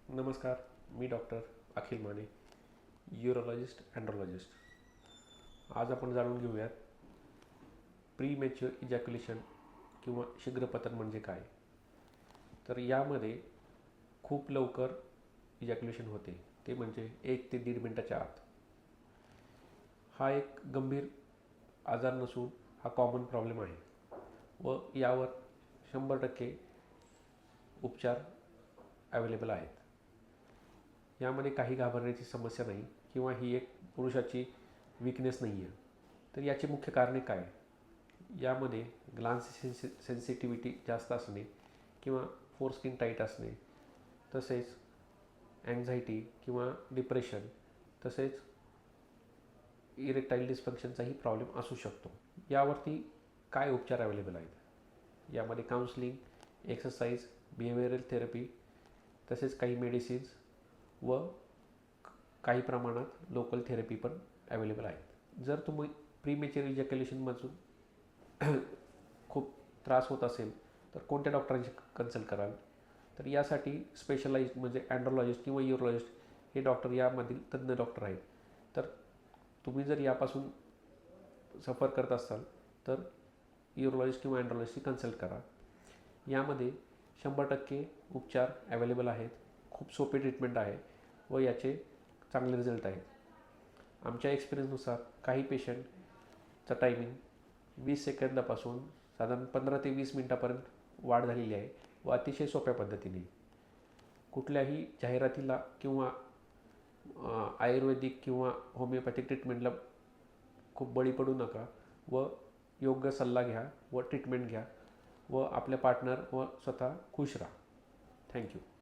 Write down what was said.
नमस्कार. मी डॉक्टर अखिल माने, यूरोलॉजिस्ट अँड्रोलॉजिस्ट. आज आपण जाणून घेऊयात प्रीमॅच्युअर इजॅक्युलेशन किंवा शीघ्रपतन म्हणजे काय. तर यामध्ये खूप लवकर इजॅक्युलेशन होते, ते म्हणजे 1 ते 1.5 मिनिटाच्या आत. हा एक गंभीर आजार नसून हा कॉमन प्रॉब्लेम आहे व यावर 100% उपचार अवेलेबल आहेत. यामध्ये काही घाबरण्याची समस्या नाही किंवा ही एक पुरुषाची विकनेस नाही आहे. तर याची मुख्य कारणे काय? यामध्ये ग्लान्स सेन्सिटिव्हिटी जास्त असणे किंवा फोरस्किन टाईट असणे, तसेच अँझायटी किंवा डिप्रेशन, तसेच इरेक्टाईल डिस्फंक्शनचाही प्रॉब्लेम असू शकतो. यावरती काय उपचार अवेलेबल आहेत? यामध्ये काउन्सिलिंग, एक्सरसाइज, बिहेवियरल थेरपी, तसेच काही मेडिसिन्स व काही प्रमाणात लोकल थेरपी पण अवेलेबल आहेत. जर तुम्ही प्रीमॅच्युअर इजॅक्युलेशनमधून खूप त्रास होत असेल तर कोणत्या डॉक्टरांशी कन्सल्ट कराल? तर यासाठी स्पेशलाइज्ड म्हणजे अँड्रोलॉजिस्ट किंवा यूरोलॉजिस्ट हे डॉक्टर यामधील तज्ज्ञ डॉक्टर आहेत. तर तुम्ही जर यापासून सफर करत असाल तर यूरोलॉजिस्ट किंवा अँड्रोलॉजिस्टशी कन्सल्ट करा. यामध्ये 100% उपचार अवेलेबल आहेत. खूप सोपी ट्रीटमेंट आहे व याचे चांगले रिझल्ट आहेत. आमच्या एक्सपिरियन्सनुसार काही पेशंटचा टायमिंग 20 सेकंदापासून साधारण 15 ते 20 मिनटापर्यंत वाढ झालेली आहे व अतिशय सोप्या पद्धतीने. कुठल्याही जाहिरातीला किंवा आयुर्वेदिक किंवा होमिओपॅथिक ट्रीटमेंटला खूप बळी पडू नका व योग्य सल्ला घ्या व ट्रीटमेंट घ्या व आपल्या पार्टनर व स्वतः खुश राहा. थँक्यू.